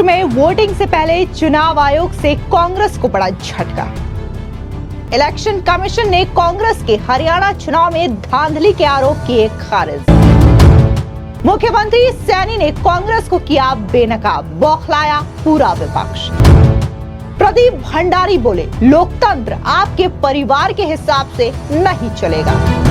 महाराष्ट्र में वोटिंग से पहले चुनाव आयोग से कांग्रेस को बड़ा झटका। इलेक्शन कमीशन ने कांग्रेस के हरियाणा चुनाव में धांधली के आरोप किए खारिज। मुख्यमंत्री सैनी ने कांग्रेस को किया बेनकाब, बौखलाया पूरा विपक्ष। प्रदीप भंडारी बोले, लोकतंत्र आपके परिवार के हिसाब से नहीं चलेगा।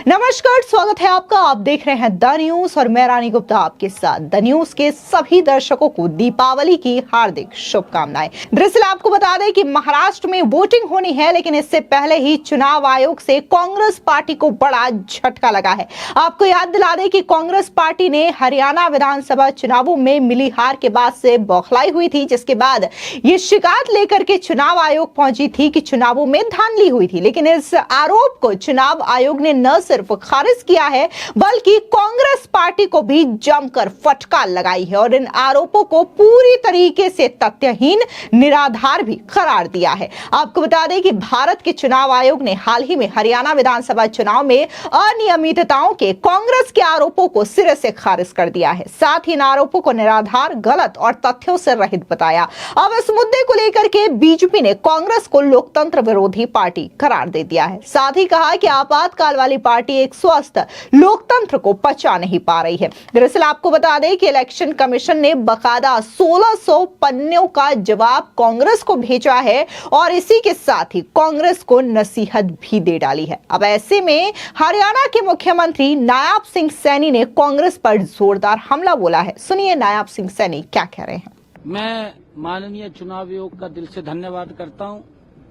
नमस्कार, स्वागत है आपका। आप देख रहे हैं द न्यूज और मैं रानी गुप्ता आपके साथ। द न्यूज के सभी दर्शकों को दीपावली की हार्दिक शुभकामनाएं। दरअसल आपको बता दें कि महाराष्ट्र में वोटिंग होनी है, लेकिन इससे पहले ही चुनाव आयोग से कांग्रेस पार्टी को बड़ा झटका लगा है। आपको याद दिला दें कि कांग्रेस पार्टी ने हरियाणा विधानसभा चुनावों में मिली हार के बाद से बौखलाई हुई थी, जिसके बाद ये शिकायत लेकर के चुनाव आयोग पहुंची थी कि चुनावों में धांधली हुई थी। लेकिन इस आरोप को चुनाव आयोग ने न सिर्फ खारिज किया है, बल्कि कांग्रेस पार्टी को भी जमकर फटकार लगाई है और इन आरोपों को पूरी तरीके से तथ्यहीन, निराधार भी करार दिया है। आपको बता दें कि भारत के चुनाव आयोग ने हाल ही में हरियाणा विधानसभा चुनाव में अनियमितताओं के कांग्रेस के आरोपों को सिरे से खारिज कर दिया है। साथ ही इन आरोपों को निराधार, गलत और तथ्यों से रहित बताया। अब इस मुद्दे को लेकर के बीजेपी ने कांग्रेस को लोकतंत्र विरोधी पार्टी करार दे दिया है। साथ ही कहा कि आपातकाल वाली पार्टी एक स्वस्थ लोकतंत्र को पचा नहीं पा रही है। दरअसल आपको बता दें कि इलेक्शन कमीशन ने बकायदा 1600 पन्नों का जवाब कांग्रेस को भेजा है और इसी के साथ ही कांग्रेस को नसीहत भी दे डाली है। अब ऐसे में हरियाणा के मुख्यमंत्री नायब सिंह सैनी ने कांग्रेस पर जोरदार हमला बोला है। सुनिए नायब सिंह सैनी क्या कह रहे हैं। मैं माननीय चुनाव आयोग का दिल से धन्यवाद करता हूं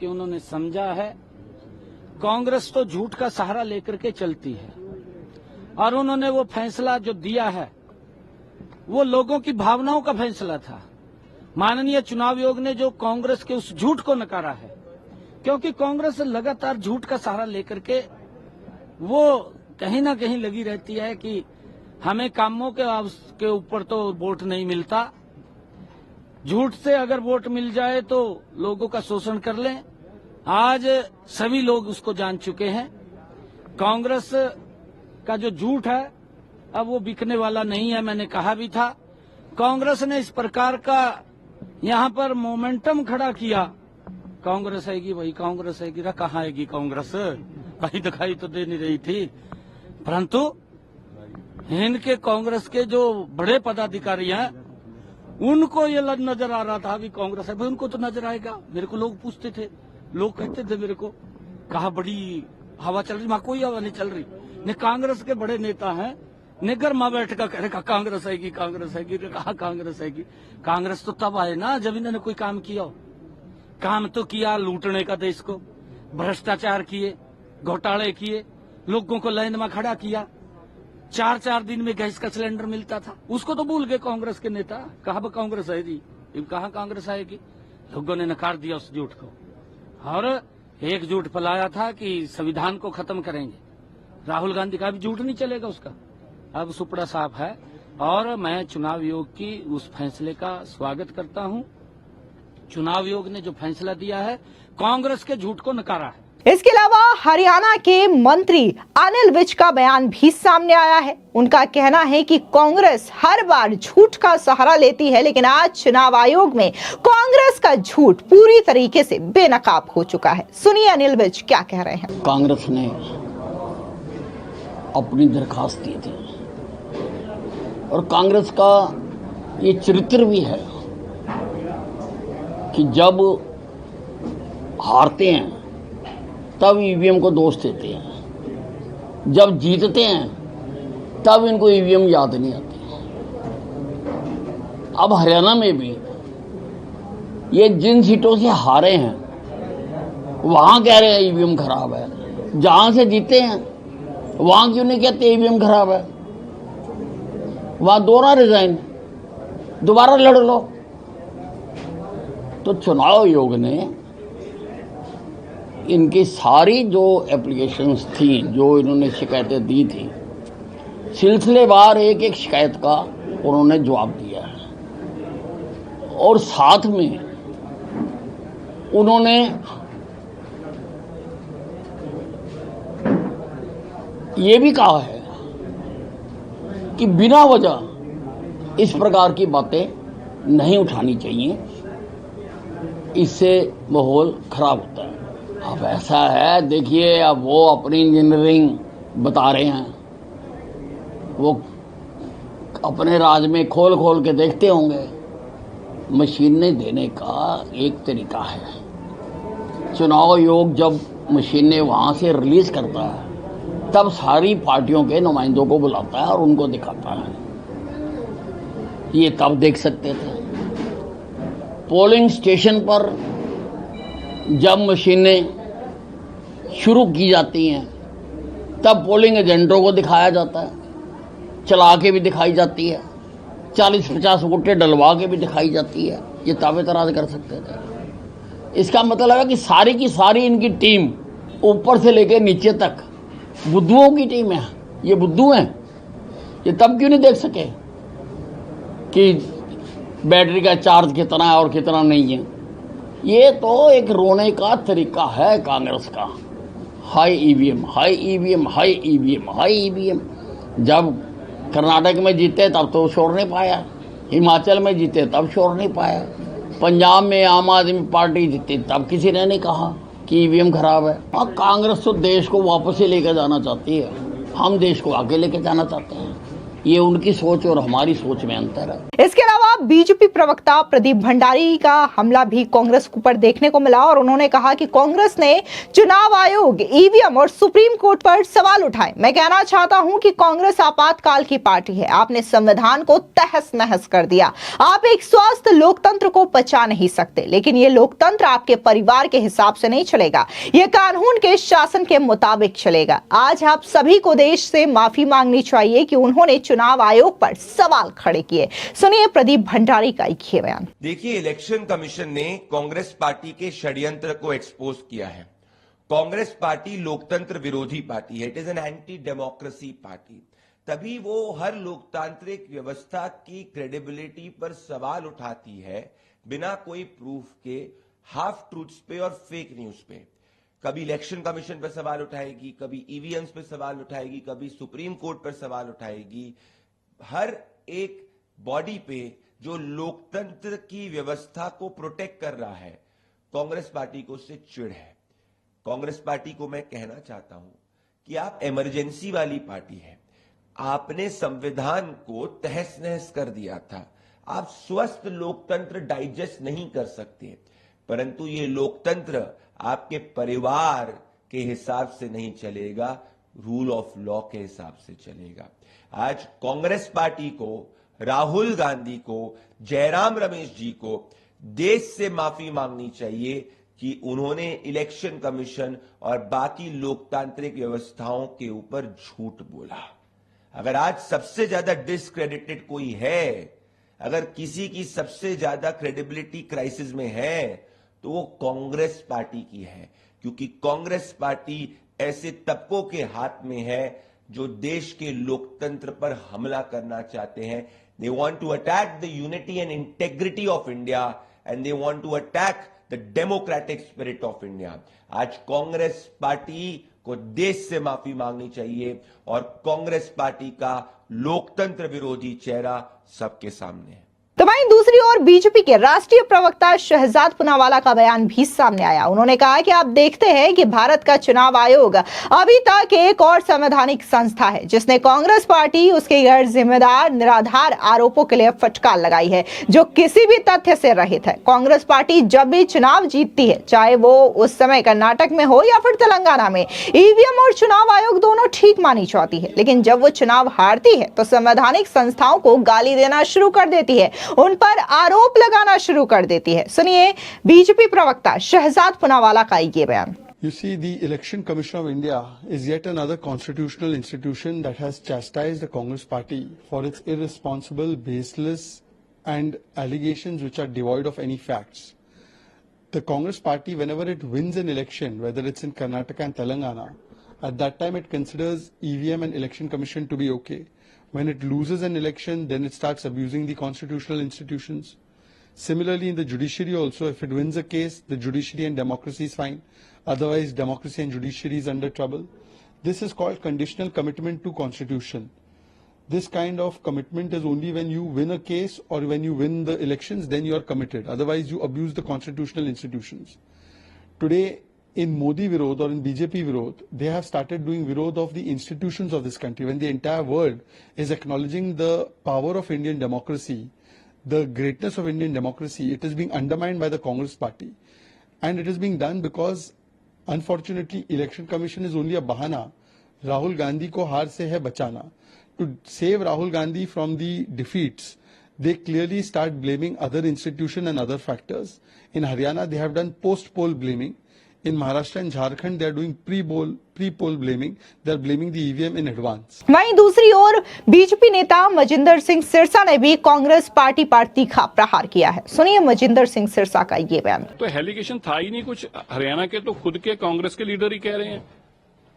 कि उन्होंने समझा है कांग्रेस तो झूठ का सहारा लेकर के चलती है और उन्होंने वो फैसला जो दिया है वो लोगों की भावनाओं का फैसला था। माननीय चुनाव आयोग ने जो कांग्रेस के उस झूठ को नकारा है, क्योंकि कांग्रेस लगातार झूठ का सहारा लेकर के वो कहीं ना कहीं लगी रहती है कि हमें कामों के ऊपर तो वोट नहीं मिलता, झूठ से अगर वोट मिल जाए तो लोगों का शोषण कर लें। आज सभी लोग उसको जान चुके हैं। कांग्रेस का जो झूठ है अब वो बिकने वाला नहीं है। मैंने कहा भी था, कांग्रेस ने इस प्रकार का यहाँ पर मोमेंटम खड़ा किया, कांग्रेस आएगी वही कांग्रेस आएगी, कहाँ आएगी कांग्रेस, कहीं दिखाई तो दे नहीं रही थी। परंतु इनके कांग्रेस के जो बड़े पदाधिकारी हैं उनको ये नजर आ रहा था भी कांग्रेस है, भाई उनको तो नजर आएगा। मेरे को लोग पूछते थे, लोग कहते थे मेरे को, कहा बड़ी हवा चल रही, वहां कोई हवा नहीं चल रही। ने कांग्रेस के बड़े नेता हैं, ने गरमा बैठ कर कह रहे कांग्रेस आएगी कांग्रेस आएगी, कहा कांग्रेस आएगी। कांग्रेस तो तब आए ना जब इन्होंने कोई काम किया हो। काम तो किया लूटने का, देश को भ्रष्टाचार किए, घोटाले किए, लोगों को लाइन में खड़ा किया। 4-4 दिन में गैस का सिलेंडर मिलता था, उसको तो भूल गए कांग्रेस के नेता। कहा कांग्रेस आएगी, कहा कांग्रेस आएगी। लोगों ने नकार दिया उस झूठ को और एक झूठ फैलाया था कि संविधान को खत्म करेंगे। राहुल गांधी का भी झूठ नहीं चलेगा उसका, अब सुपड़ा साफ है। और मैं चुनाव आयोग की उस फैसले का स्वागत करता हूं। चुनाव आयोग ने जो फैसला दिया है, कांग्रेस के झूठ को नकारा है। इसके अलावा हरियाणा के मंत्री अनिल विज का बयान भी सामने आया है। उनका कहना है कि कांग्रेस हर बार झूठ का सहारा लेती है, लेकिन आज चुनाव आयोग में कांग्रेस का झूठ पूरी तरीके से बेनकाब हो चुका है। सुनिए अनिल विज क्या कह रहे हैं। कांग्रेस ने अपनी दरखास्त दी थी और कांग्रेस का ये चरित्र भी है कि जब हारते हैं तब ईवीएम को दोष देते हैं, जब जीतते हैं तब इनको ईवीएम याद नहीं आती। अब हरियाणा में भी ये जिन सीटों से हारे हैं वहाँ कह रहे हैं ईवीएम खराब है, जहाँ से जीते हैं वहाँ क्यों नहीं कहते ईवीएम खराब है। वहाँ दोहरा रिजाइन, दोबारा लड़ लो। तो चुनाव आयोग ने इनकी सारी जो एप्लीकेशंस थी, जो इन्होंने शिकायतें दी थी, सिलसिलेवार एक एक शिकायत का उन्होंने जवाब दिया है और साथ में उन्होंने ये भी कहा है कि बिना वजह इस प्रकार की बातें नहीं उठानी चाहिए, इससे माहौल खराब होता है। अब ऐसा है, देखिए, अब वो अपनी इंजीनियरिंग बता रहे हैं, वो अपने राज में खोल खोल के देखते होंगे। मशीनें देने का एक तरीका है। चुनाव आयोग जब मशीनें वहाँ से रिलीज करता है तब सारी पार्टियों के नुमाइंदों को बुलाता है और उनको दिखाता है। ये तब देख सकते थे। पोलिंग स्टेशन पर जब मशीनें शुरू की जाती हैं तब पोलिंग एजेंटों को दिखाया जाता है, चला के भी दिखाई जाती है, 40-50 वोटें डलवा के भी दिखाई जाती है। ये तब एतराज कर सकते थे। इसका मतलब है कि सारी की सारी इनकी टीम ऊपर से लेकर नीचे तक बुद्धुओं की टीम है। ये बुद्धू हैं। ये तब क्यों नहीं देख सके कि बैटरी का चार्ज कितना है और कितना नहीं है? ये तो एक रोने का तरीका है कांग्रेस का। High EVM, high EVM, high EVM, high EVM. जब कर्नाटक में जीते तब तो शोर नहीं पाया, हिमाचल में जीते तब शोर नहीं पाया, पंजाब में आम आदमी पार्टी जीती तब किसी ने नहीं कहा कि ईवीएम खराब है। और कांग्रेस तो देश को वापस ही लेकर जाना चाहती है, हम देश को आगे लेकर जाना चाहते हैं। ये उनकी सोच और हमारी सोच में अंतर है। इसके अलावा बीजेपी प्रवक्ता प्रदीप भंडारी का हमला भी कांग्रेस के ऊपर देखने को मिला और उन्होंने कहा कि कांग्रेस ने चुनाव आयोग, ईवीएम और सुप्रीम कोर्ट पर सवाल उठाए। मैं कहना चाहता हूं कि कांग्रेस आपातकाल की पार्टी है। आपने संविधान को तहस नहस कर दिया। आप एक स्वस्थ लोकतंत्र को बचा नहीं सकते, लेकिन ये लोकतंत्र आपके परिवार के हिसाब से नहीं चलेगा, ये कानून के शासन के मुताबिक चलेगा। आज आप सभी को देश से माफी मांगनी चाहिए कि उन्होंने चुनाव आयोग पर सवाल खड़े किए। सुनिए प्रदीप भंडारी का एक बयान। देखिए, इलेक्शन कमीशन ने कांग्रेस पार्टी के षड्यंत्र को एक्सपोज किया है। कांग्रेस पार्टी लोकतंत्र विरोधी पार्टी है। It is an anti democracy party. तभी वो हर लोकतांत्रिक व्यवस्था की क्रेडिबिलिटी पर सवाल उठाती है बिना कोई प्रूफ के, हाफ ट्रूथ्स पे और फेक न्यूज पे। कभी इलेक्शन कमीशन पर सवाल उठाएगी, कभी ईवीएम्स पे सवाल उठाएगी, कभी सुप्रीम कोर्ट पर सवाल उठाएगी। हर एक बॉडी पे जो लोकतंत्र की व्यवस्था को प्रोटेक्ट कर रहा है, कांग्रेस पार्टी को उससे चिढ़ है। कांग्रेस पार्टी को मैं कहना चाहता हूं कि आप इमरजेंसी वाली पार्टी है। आपने संविधान को तहस नहस कर दिया था। आप स्वस्थ लोकतंत्र डाइजेस्ट नहीं कर सकते, परंतु ये लोकतंत्र आपके परिवार के हिसाब से नहीं चलेगा, रूल ऑफ लॉ के हिसाब से चलेगा। आज कांग्रेस पार्टी को, राहुल गांधी को, जयराम रमेश जी को देश से माफी मांगनी चाहिए कि उन्होंने इलेक्शन कमीशन और बाकी लोकतांत्रिक व्यवस्थाओं के ऊपर झूठ बोला। अगर आज सबसे ज्यादा डिस्क्रेडिटेड कोई है, अगर किसी की सबसे ज्यादा क्रेडिबिलिटी क्राइसिस में है, तो वो कांग्रेस पार्टी की है, क्योंकि कांग्रेस पार्टी ऐसे तबकों के हाथ में है जो देश के लोकतंत्र पर हमला करना चाहते हैं। They want to attack the unity and integrity of India and they want to attack the democratic spirit of India. आज कांग्रेस पार्टी को देश से माफी मांगनी चाहिए और कांग्रेस पार्टी का लोकतंत्र विरोधी चेहरा सबके सामने है। तो वहीं दूसरी ओर बीजेपी के राष्ट्रीय प्रवक्ता शहजाद पुनावाला का बयान भी सामने आया। उन्होंने कहा कि आप देखते हैं कि भारत का चुनाव आयोग अभी तक एक और संवैधानिक संस्था है जिसने कांग्रेस पार्टी उसके गैर जिम्मेदार निराधार आरोपों के लिए फटकार लगाई है जो किसी भी तथ्य से रहित है। कांग्रेस पार्टी जब भी चुनाव जीतती है, चाहे वो उस समय कर्नाटक में हो या फिर तेलंगाना में, ईवीएम और चुनाव आयोग दोनों ठीक मानी जाती है, लेकिन जब वो चुनाव हारती है तो संवैधानिक संस्थाओं को गाली देना शुरू कर देती है, उन पर आरोप लगाना शुरू कर देती है। सुनिए बीजेपी प्रवक्ता शहजाद पुनावाला का ये बयान। You see, the Election Commission of India is yet another constitutional institution that has chastised the Congress Party for its irresponsible, baseless and allegations which are devoid of any facts. The Congress Party, whenever it wins an election, whether it's in Karnataka and Telangana, at that time it considers EVM and Election Commission to be okay. When it loses an election, then it starts abusing the constitutional institutions. Similarly, in the judiciary also, if it wins a case, the judiciary and democracy is fine. Otherwise, democracy and judiciary is under trouble. This is called conditional commitment to constitution. this kind of commitment is only when you win a case or when you win the elections, then you are committed. Otherwise, you abuse the constitutional institutions. Today, in Modi Virod or in BJP Virod, they have started doing Virod of the institutions of this country. When the entire world is acknowledging the power of Indian democracy, the greatness of Indian democracy, it is being undermined by the Congress party. And it is being done because, unfortunately, Election Commission is only a bahana. Rahul Gandhi ko haar se hai bachana. To save Rahul Gandhi from the defeats, they clearly start blaming other institutions and other factors. In Haryana, they have done post-poll blaming. In Maharashtra and Jharkhand, they are doing pre-poll blaming. They are blaming the EVM in advance. वहीं दूसरी ओर BJP नेता मजिंदर सिंह सिरसा ने भी Congress party पर तीखा प्रहार किया है। सुनिए मजिंदर सिंह सिरसा का ये बयान। तो एलिगेशन था ही नहीं कुछ। हरियाणा के तो खुद के कांग्रेस के लीडर ही कह रहे हैं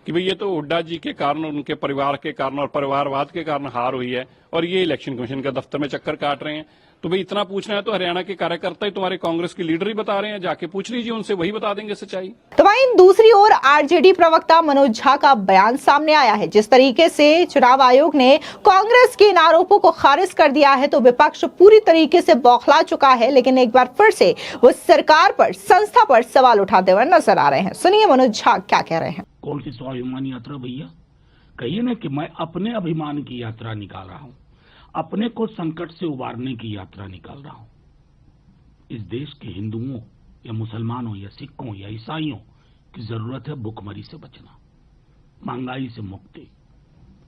कि भाई ये तो हुड्डा जी के कारण, उनके परिवार के कारण और परिवारवाद के कारण हार हुई है और ये इलेक्शन कमीशन का दफ्तर में चक्कर काट रहे हैं। तो भाई इतना पूछना है तो हरियाणा के कार्यकर्ता ही तुम्हारे कांग्रेस के लीडर ही बता रहे हैं, जाके पूछ लीजिए उनसे, वही बता देंगे सच्चाई। तो वहीं दूसरी ओर आरजेडी प्रवक्ता मनोज झा का बयान सामने आया है। जिस तरीके से चुनाव आयोग ने कांग्रेस के इन आरोपों को खारिज कर दिया है तो विपक्ष पूरी तरीके से बौखला चुका है, लेकिन एक बार फिर से वो सरकार पर, संस्था पर सवाल उठाते हुए नजर आ रहे हैं। सुनिए मनोज झा क्या कह रहे हैं। कौन सी स्वाभिमान यात्रा भैया? कहिए ना कि मैं अपने अभिमान की यात्रा निकाल रहा हूं, अपने को संकट से उबारने की यात्रा निकाल रहा हूं। इस देश के हिंदुओं या मुसलमानों या सिखों या ईसाइयों की जरूरत है भूखमरी से बचना, महंगाई से मुक्ति,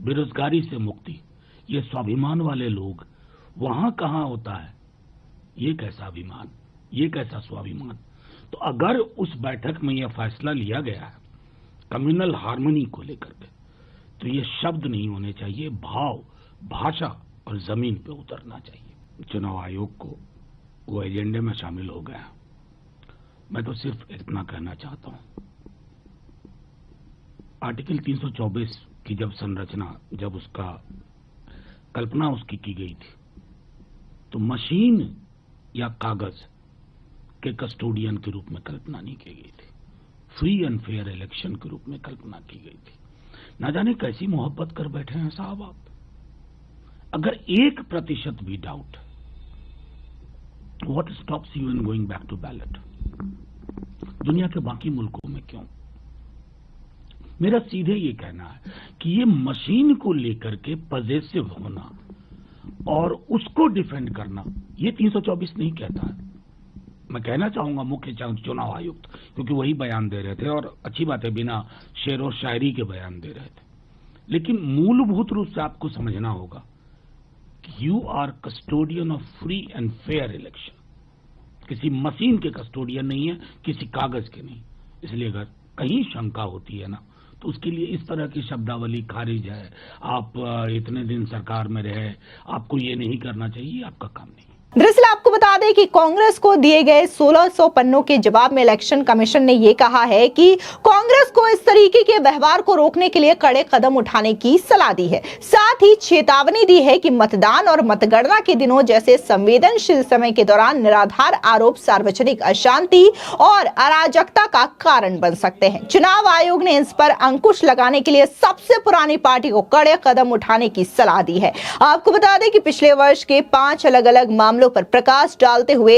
बेरोजगारी से मुक्ति। ये स्वाभिमान वाले लोग वहां कहां होता है? ये कैसा अभिमान, ये कैसा स्वाभिमान? तो अगर उस बैठक में यह फैसला लिया गया है कम्युनल हार्मनी को लेकर के, तो ये शब्द नहीं होने चाहिए, भाव, भाषा और जमीन पे उतरना चाहिए। चुनाव आयोग को वो एजेंडे में शामिल हो गया। मैं तो सिर्फ इतना कहना चाहता हूं, आर्टिकल 324 की जब संरचना, जब उसका कल्पना उसकी की गई थी, तो मशीन या कागज के कस्टोडियन के रूप में कल्पना नहीं की गई थी, फ्री एंड फेयर इलेक्शन के रूप में कल्पना की गई थी। ना जाने कैसी मोहब्बत कर बैठे हैं साहब आप। अगर 1% भी doubt, what stops you in going back to ballot? दुनिया के बाकी मुल्कों में क्यों? मेरा सीधे ये कहना है कि ये मशीन को लेकर के पॉजिटिव होना और उसको डिफेंड करना, ये 324 नहीं कहता है। मैं कहना चाहूंगा मुख्य चुनाव आयुक्त, क्योंकि वही बयान दे रहे थे और अच्छी बात है, बिना शेर और शायरी के बयान दे रहे थे। लेकिन मूलभूत रूप से आपको समझना होगा कि you are custodian of free and fair election. किसी मशीन के कस्टोडियन नहीं है, किसी कागज के नहीं। इसलिए अगर कहीं शंका होती है ना, तो उसके लिए इस तरह की शब्दावली खारिज है, आप इतने दिन सरकार में रहे, आपको ये नहीं करना चाहिए, आपका काम नहीं। दरअसल आपको बता दें कि कांग्रेस को दिए गए 1600 पन्नों के जवाब में इलेक्शन कमीशन ने यह कहा है कि कांग्रेस को इस तरीके के व्यवहार को रोकने के लिए कड़े कदम उठाने की सलाह दी है। साथ ही चेतावनी दी है कि मतदान और मतगणना के दिनों जैसे संवेदनशील समय के दौरान निराधार आरोप सार्वजनिक अशांति और अराजकता का कारण बन सकते हैं। चुनाव आयोग ने इस पर अंकुश लगाने के लिए सबसे पुरानी पार्टी को कड़े कदम उठाने की सलाह दी है। आपको बता दें कि पिछले वर्ष के 5 अलग अलग मामलों पर प्रकाश डालते हुए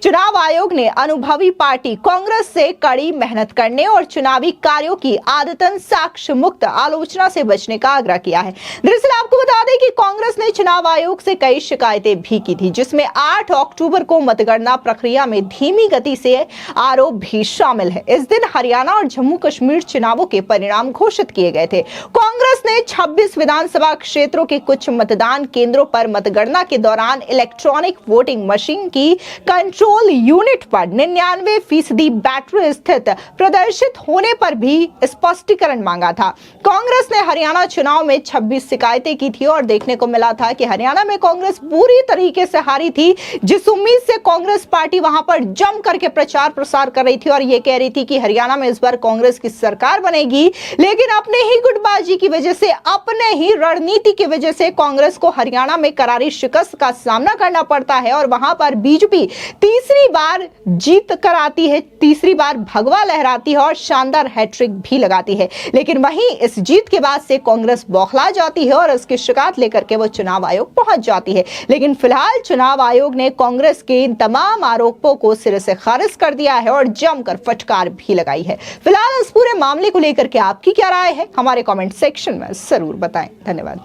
चुनाव आयोग ने अनुभवी पार्टी कांग्रेस से कड़ी मेहनत करने और चुनावी कार्यों की आदतन साक्ष्य मुक्त आलोचना से बचने का आग्रह किया है। दरअसल आपको बता दें कि कांग्रेस ने चुनाव आयोग से कई शिकायतें भी की थी, जिसमें 8 अक्टूबर को मतगणना प्रक्रिया में धीमी गति से आरोप भी शामिल है। इस दिन हरियाणा और जम्मू कश्मीर चुनावों के परिणाम घोषित किए गए थे। कांग्रेस ने 26 विधानसभा क्षेत्रों के कुछ मतदान केंद्रों पर मतगणना के दौरान इलेक्ट्रॉनिक वोटिंग मशीन की कंट्रोल यूनिट पर 99% बैटरी स्थित प्रदर्शित होने पर भी स्पष्टीकरण मांगा था। कांग्रेस ने हरियाणा चुनाव में 26 शिकायतें की थी और देखने को मिला था कि हरियाणा में कांग्रेस पूरी तरीके से हारी थी, जिस उम्मीद से कांग्रेस पार्टी वहां पर जम करके प्रचार प्रसार कर रही थी और ये कह रही थी कि हरियाणा में इस बार कांग्रेस की सरकार बनेगी। लेकिन अपने ही गुटबाजी की वजह से, अपने ही रणनीति की वजह से कांग्रेस को हरियाणा में करारी शिकस्त का सामना करना पड़ता है और वहां पर बीजेपी तीसरी बार जीत कर आती है, तीसरी बार भगवा लहराती है और शानदार हैट्रिक भी लगाती है। लेकिन वहीं इस जीत के बाद से कांग्रेस बौखला जाती है और इसकी शिकायत लेकर के वो चुनाव आयोग पहुंच जाती है। लेकिन फिलहाल चुनाव आयोग ने कांग्रेस के इन तमाम आरोपों को सिरे से खारिज कर दिया है और जमकर फटकार भी लगाई है। फिलहाल इस पूरे मामले को लेकर के आपकी क्या राय है, हमारे कमेंट सेक्शन में जरूर बताएं। धन्यवाद।